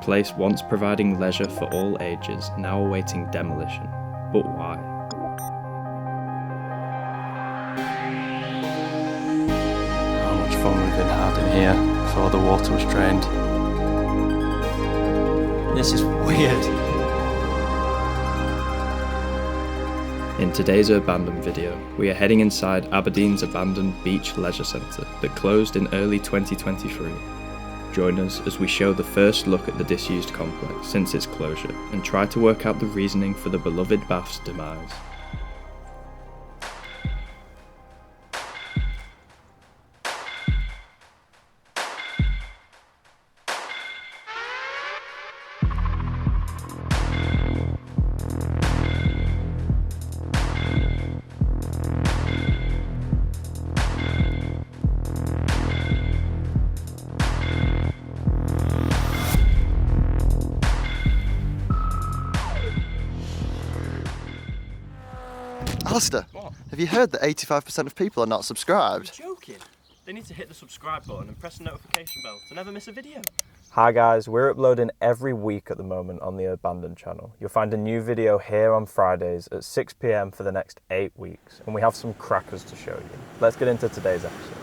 place once providing leisure for all ages, now awaiting demolition. But why? How much fun we've been had in here before the water was drained. This is weird. In today's Urbandoned video, we are heading inside Aberdeen's abandoned beach leisure centre that closed in early 2023. Join us as we show the first look at the disused complex since its closure and try to work out the reasoning for the beloved bath's demise. Alistair, What? have you heard that 85% of people are not subscribed? You're joking? They need to hit the subscribe button and press the notification bell to never miss a video. Hi guys, we're uploading every week at the moment on the Urbandoned channel. You'll find a new video here on Fridays at 6 PM for the next 8 weeks, and we have some crackers to show you. Let's get into today's episode.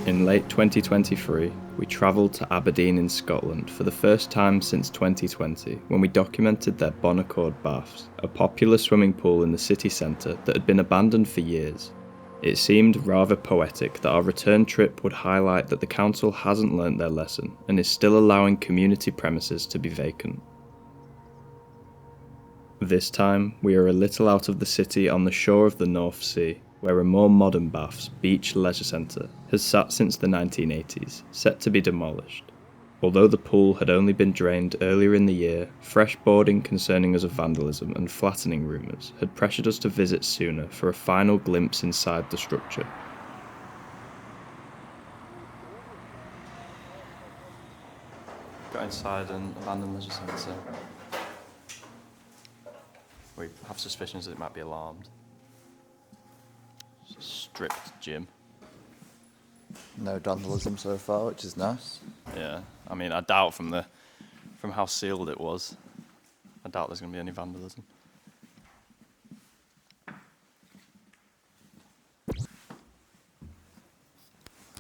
In late 2023, we travelled to Aberdeen in Scotland for the first time since 2020 when we documented their Bon Accord baths, a popular swimming pool in the city centre that had been abandoned for years. It seemed rather poetic that our return trip would highlight that the council hasn't learnt their lesson and is still allowing community premises to be vacant. This time, we are a little out of the city on the shore of the North Sea, where a more modern baths beach leisure centre has sat since the 1980s, set to be demolished. Although the pool had only been drained earlier in the year, fresh boarding concerning us of vandalism and flattening rumours had pressured us to visit sooner for a final glimpse inside the structure. Got inside an abandoned leisure centre. We have suspicions that it might be alarmed. It's a strict gym. No vandalism so far, which is nice. Yeah, I mean, I doubt from how sealed it was, I doubt there's going to be any vandalism.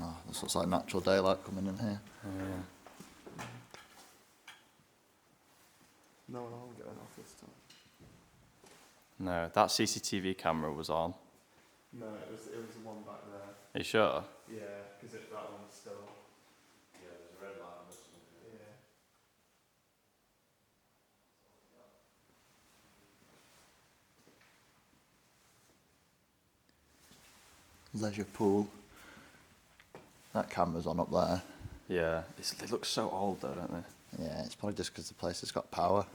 Oh, this looks like natural daylight coming in here. Oh, yeah. No alarm going off this time. No, that CCTV camera was on. No, it was the one back there. Are you sure? Yeah, because that one's still. Yeah, there's a red light on this one. Yeah. Leisure pool. That camera's on up there. Yeah, they look so old though, don't they? Yeah, it's probably just because the place has got power.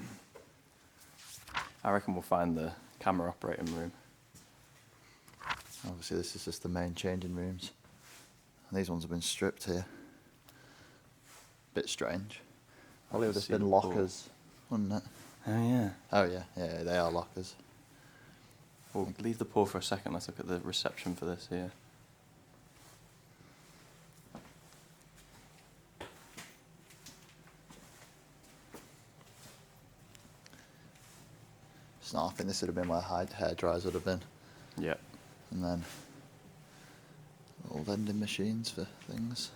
I reckon we'll find the camera operating room. Obviously this is just the main changing rooms. And these ones have been stripped here. Bit strange. Probably would have see the been pool. lockers, wouldn't it? Oh yeah. Oh yeah, they are lockers. We'll leave the pool for a second, let's look at the reception for this here. It's not, I think this would have been where hair dryers would have been. Yep. And then little vending machines for things.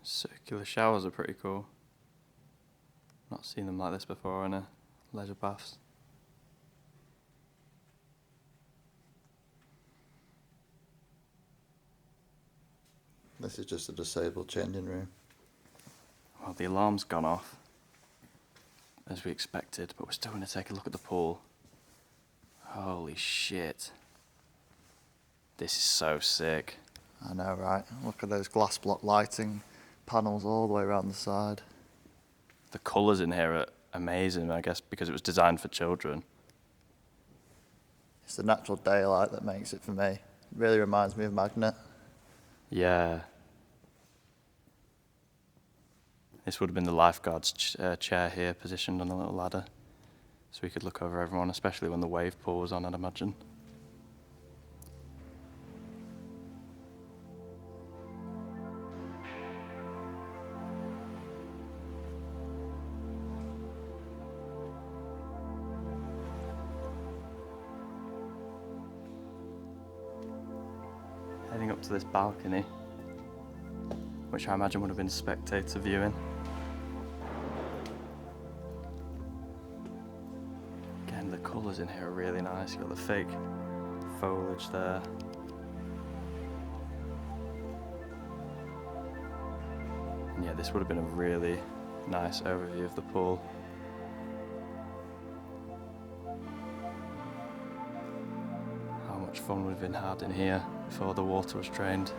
Circular showers are pretty cool. Not seen them like this before in a leisure baths. This is just a disabled changing room. Well, the alarm's gone off, as we expected, but we're still going to take a look at the pool. Holy shit. This is so sick. I know, right? Look at those glass block lighting panels all the way around the side. The colours in here are amazing, I guess, because it was designed for children. It's the natural daylight that makes it for me. It really reminds me of Magnet. Yeah. This would have been the lifeguard's chair here, positioned on a little ladder, so we could look over everyone, especially when the wave pool was on, I'd imagine. Heading up to this balcony, which I imagine would have been spectator viewing. Again, the colours in here are really nice. You've got the fake foliage there. And yeah, this would have been a really nice overview of the pool. How much fun would have been had in here before the water was drained.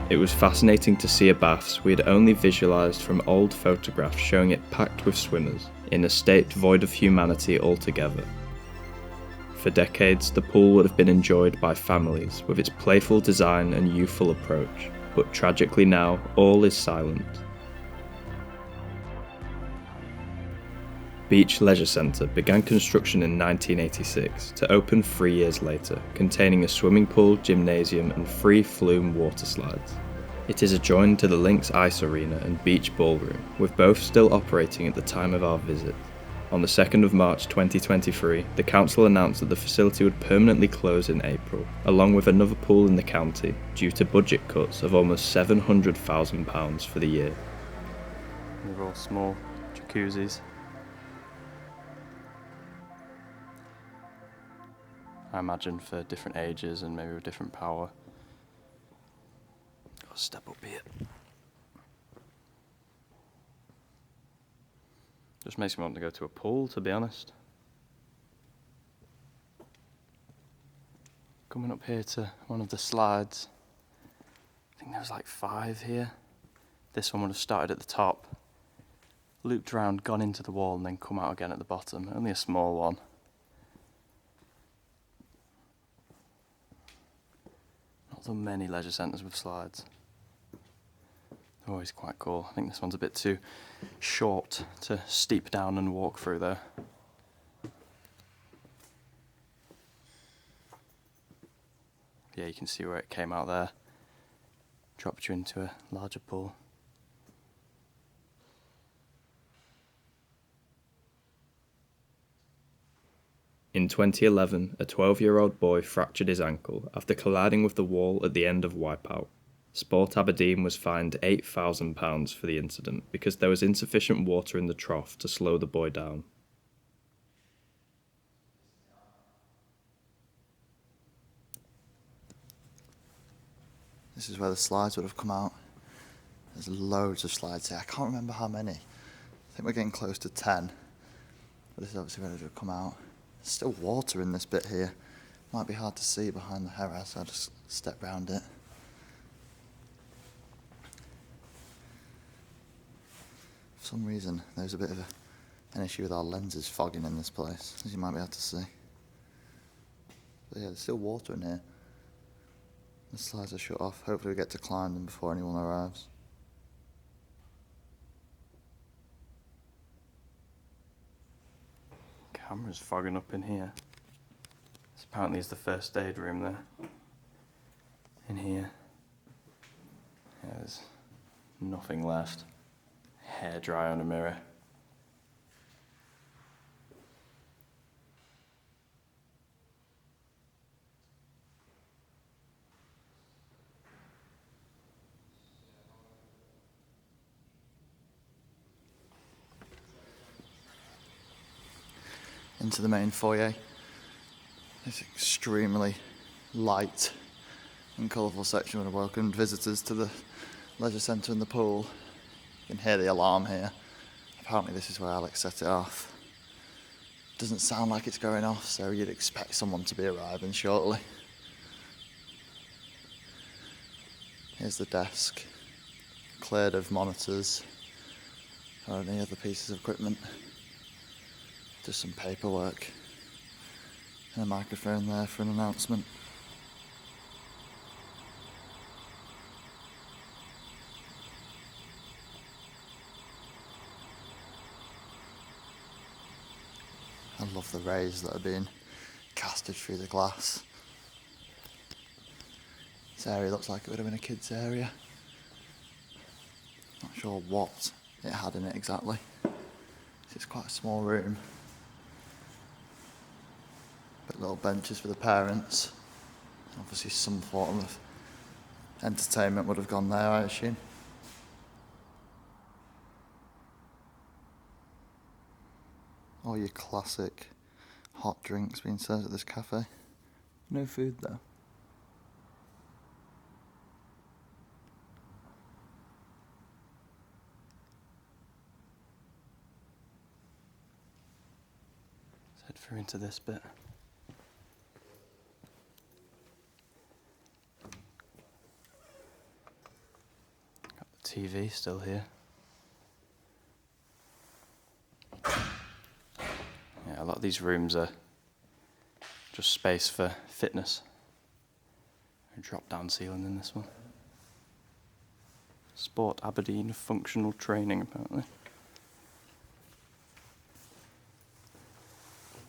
It was fascinating to see a baths we had only visualised from old photographs showing it packed with swimmers, in a state void of humanity altogether. For decades, the pool would have been enjoyed by families with its playful design and youthful approach, but tragically now, all is silent. Beach Leisure Centre began construction in 1986 to open 3 years later, containing a swimming pool, gymnasium and free flume water slides. It is adjoined to the Linx Ice Arena and Beach Ballroom, with both still operating at the time of our visit. On the 2nd of March 2023, the council announced that the facility would permanently close in April, along with another pool in the county, due to budget cuts of almost £700,000 for the year. They're all small jacuzzis. I imagine for different ages and maybe with different power. Gotta step up here. Just makes me want to go to a pool, to be honest. Coming up here to one of the slides. I think there was like 5 here. This one would have started at the top, looped around, gone into the wall and then come out again at the bottom. Only a small one. Not so many leisure centres with slides. They're always quite cool. I think this one's a bit too short to steep down and walk through though. Yeah, you can see where it came out there. Dropped you into a larger pool. In 2011, a 12-year-old boy fractured his ankle after colliding with the wall at the end of Wipeout. Sport Aberdeen was fined £8,000 for the incident because there was insufficient water in the trough to slow the boy down. This is where the slides would have come out. There's loads of slides here. I can't remember how many. I think we're getting close to 10. But this is obviously where it would have come out. There's still water in this bit here. Might be hard to see behind the Hera, so I'll just step round it. For some reason, there's a bit of an issue with our lenses fogging in this place, as you might be able to see. But yeah, there's still water in here. The slides are shut off. Hopefully we get to climb them before anyone arrives. Camera's fogging up in here. This apparently is the first aid room there. In here. Yeah, there's Nothing left. Hair dry on a mirror. Into the main foyer. This extremely light and colourful section would have welcomed visitors to the leisure centre and the pool. You can hear the alarm here. Apparently this is where Alex set it off. Doesn't sound like it's going off, so you'd expect someone to be arriving shortly. Here's the desk, cleared of monitors or any other pieces of equipment. Just some paperwork and a microphone there for an announcement. I love the rays that are being casted through the glass. This area looks like it would have been a kid's area. Not sure what it had in it exactly. It's quite a small room. But little benches for the parents. Obviously some form of entertainment would have gone there, I assume. All your classic hot drinks being served at this cafe. No food though. Let's head through into this bit. Got the TV still here. Yeah, a lot of these rooms are just space for fitness. A drop-down ceiling in this one. Sport Aberdeen functional training, apparently.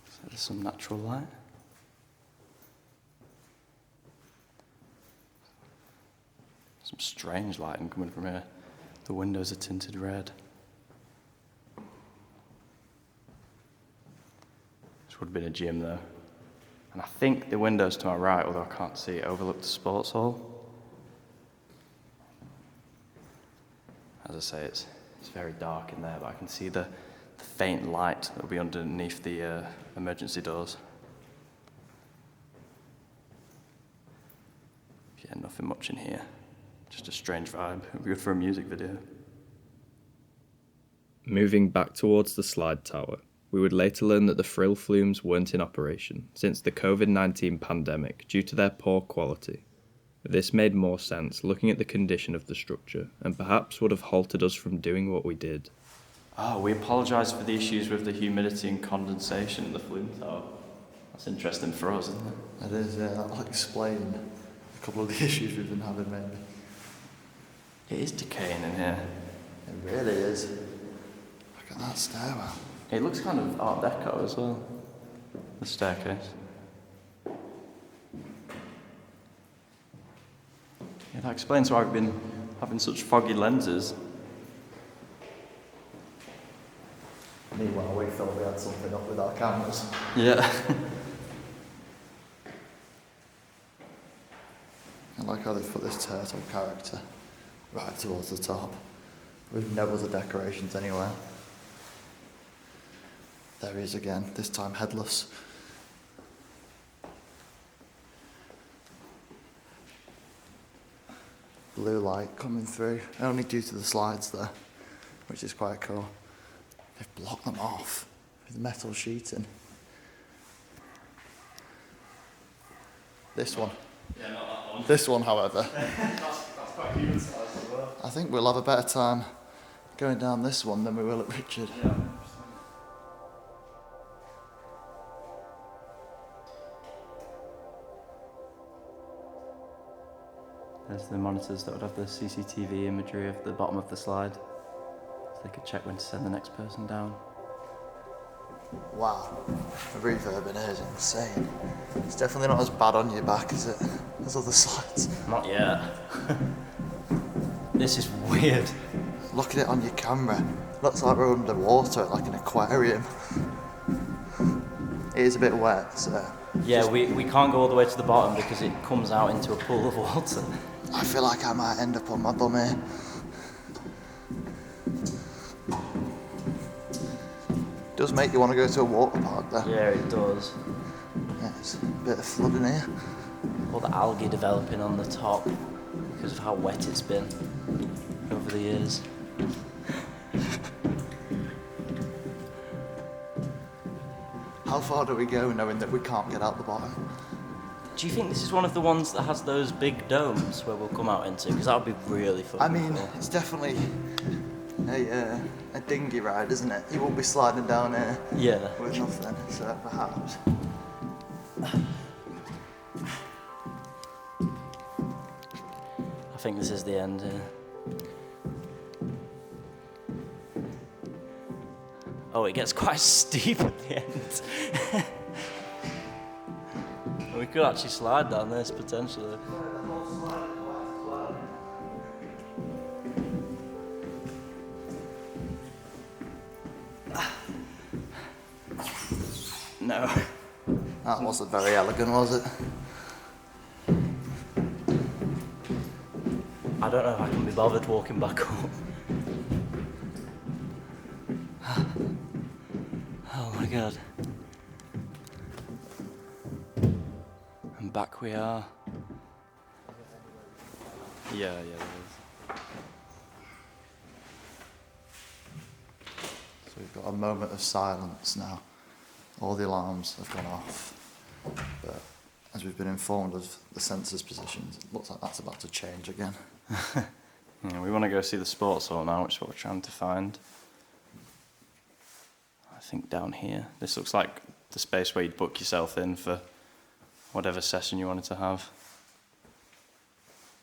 So there's some natural light. Some strange lighting coming from here. The windows are tinted red. Would have been a gym though. And I think the windows to my right, although I can't see it, overlook the sports hall. As I say, it's very dark in there, but I can see the faint light that will be underneath the emergency doors. Yeah, nothing much in here. Just a strange vibe. It would be good for a music video. Moving back towards the slide tower, we would later learn that the frill flumes weren't in operation since the COVID-19 pandemic due to their poor quality. This made more sense looking at the condition of the structure and perhaps would have halted us from doing what we did. Oh, we apologise for the issues with the humidity and condensation in the flume tower. That's interesting for us, isn't it? It is, yeah. That'll explain a couple of the issues we've been having, maybe. It is decaying in here. It really is. Look at that stairwell. It looks kind of Art Deco as well, the staircase. Yeah, that explains why we've been having such foggy lenses. Meanwhile, we thought we had something up with our cameras. Yeah. I like how they've put this turtle character right towards the top, with no other decorations anywhere. There he is again, this time headless. Blue light coming through, only due to the slides there, which is quite cool. They've blocked them off with metal sheeting. This one. Yeah, not that one. This one, however. That's quite human sized as well. I think we'll have a better time going down this one than we will at Richard. Yeah. There's the monitors that would have the CCTV imagery of the bottom of the slide, so they could check when to send the next person down. Wow, the reverb in here is insane. It's definitely not as bad on your back as other slides. Not yet. This is weird. Look at it on your camera. Looks like we're underwater, like an aquarium. It is a bit wet, so... Yeah, we can't go all the way to the bottom because it comes out into a pool of water. I feel like I might end up on my bum here. Does make you want to go to a water park though. Yeah, it does. Yeah, it's a bit of flooding here. All the algae developing on the top because of how wet it's been over the years. How far do we go knowing that we can't get out the bottom? Do you think this is one of the ones that has those big domes where we'll come out into? Because that would be really fun. I mean, it's definitely a dinghy ride, isn't it? You won't be sliding down here with nothing, so perhaps. I think this is the end here. Oh, it gets quite steep at the end. We could actually slide down this potentially. No. That wasn't very elegant, was it? I don't know if I can be bothered walking back up. Oh my god. And back we are. Yeah, there is. So we've got a moment of silence now. All the alarms have gone off. But as we've been informed of the sensors positions, it looks like that's about to change again. Yeah, we want to go see the sports hall now, which is what we're trying to find. I think down here. This looks like the space where you'd book yourself in for whatever session you wanted to have.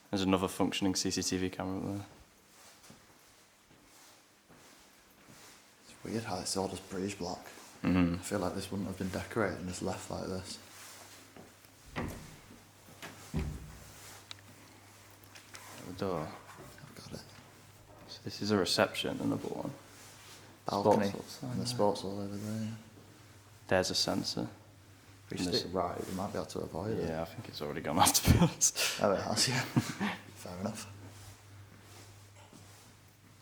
There's another functioning CCTV camera up there. It's weird how it's all just breeze block. Mm-hmm. I feel like this wouldn't have been decorated and just left like this. The door. I've got it. So this is a reception, another one. Balcony Sports hall and the sign sports hall over there. There's a sensor. We And stick right, we might be able to avoid it. Yeah, I think it's already gone off, to be honest. Oh, it has, yeah. Fair enough.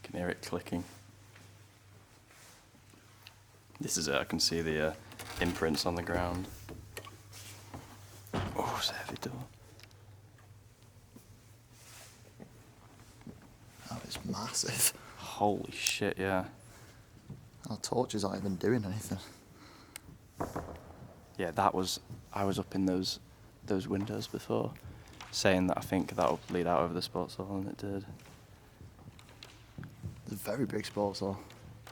You can hear it clicking. This is it, I can see the imprints on the ground. Oh, it's a heavy door. Oh, it's massive. Holy shit, yeah. Our torches aren't even doing anything. Yeah, I was up in those windows before, saying that I think that would lead out over the sports hall, and it did. It's a very big sports hall.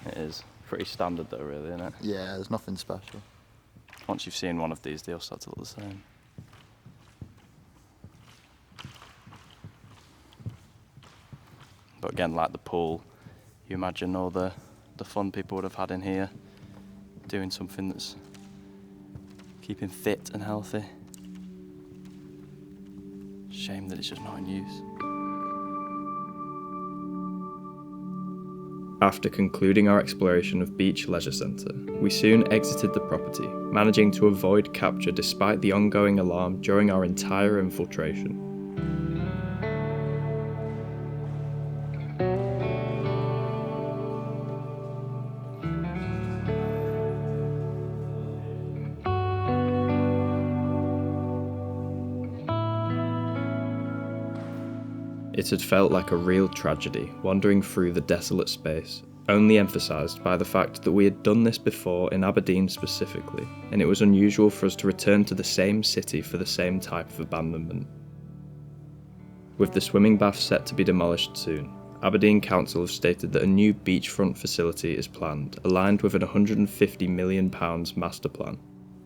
It is. Pretty standard though, really, isn't it? Yeah, there's nothing special. Once you've seen one of these, they all start to look the same. But again, like the pool, you imagine all the fun people would have had in here, doing something that's keeping fit and healthy. Shame that it's just not in use. After concluding our exploration of Beach Leisure Centre, we soon exited the property, managing to avoid capture despite the ongoing alarm during our entire infiltration. It had felt like a real tragedy, wandering through the desolate space, only emphasised by the fact that we had done this before in Aberdeen specifically, and it was unusual for us to return to the same city for the same type of abandonment. With the swimming bath set to be demolished soon, Aberdeen Council have stated that a new beachfront facility is planned, aligned with an £150 million master plan.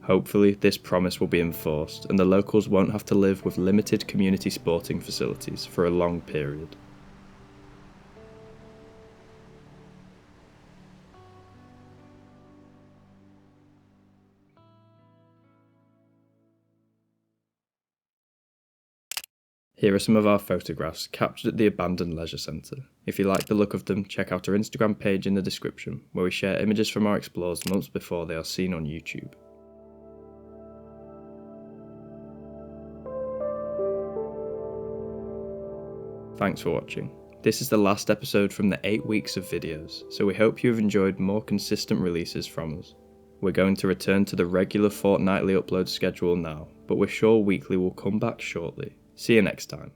Hopefully, this promise will be enforced and the locals won't have to live with limited community sporting facilities for a long period. Here are some of our photographs captured at the abandoned leisure centre. If you like the look of them, check out our Instagram page in the description, where we share images from our explores months before they are seen on YouTube. Thanks for watching. This is the last episode from the 8 weeks of videos, so we hope you have enjoyed more consistent releases from us. We're going to return to the regular fortnightly upload schedule now, but we're sure weekly will come back shortly. See you next time.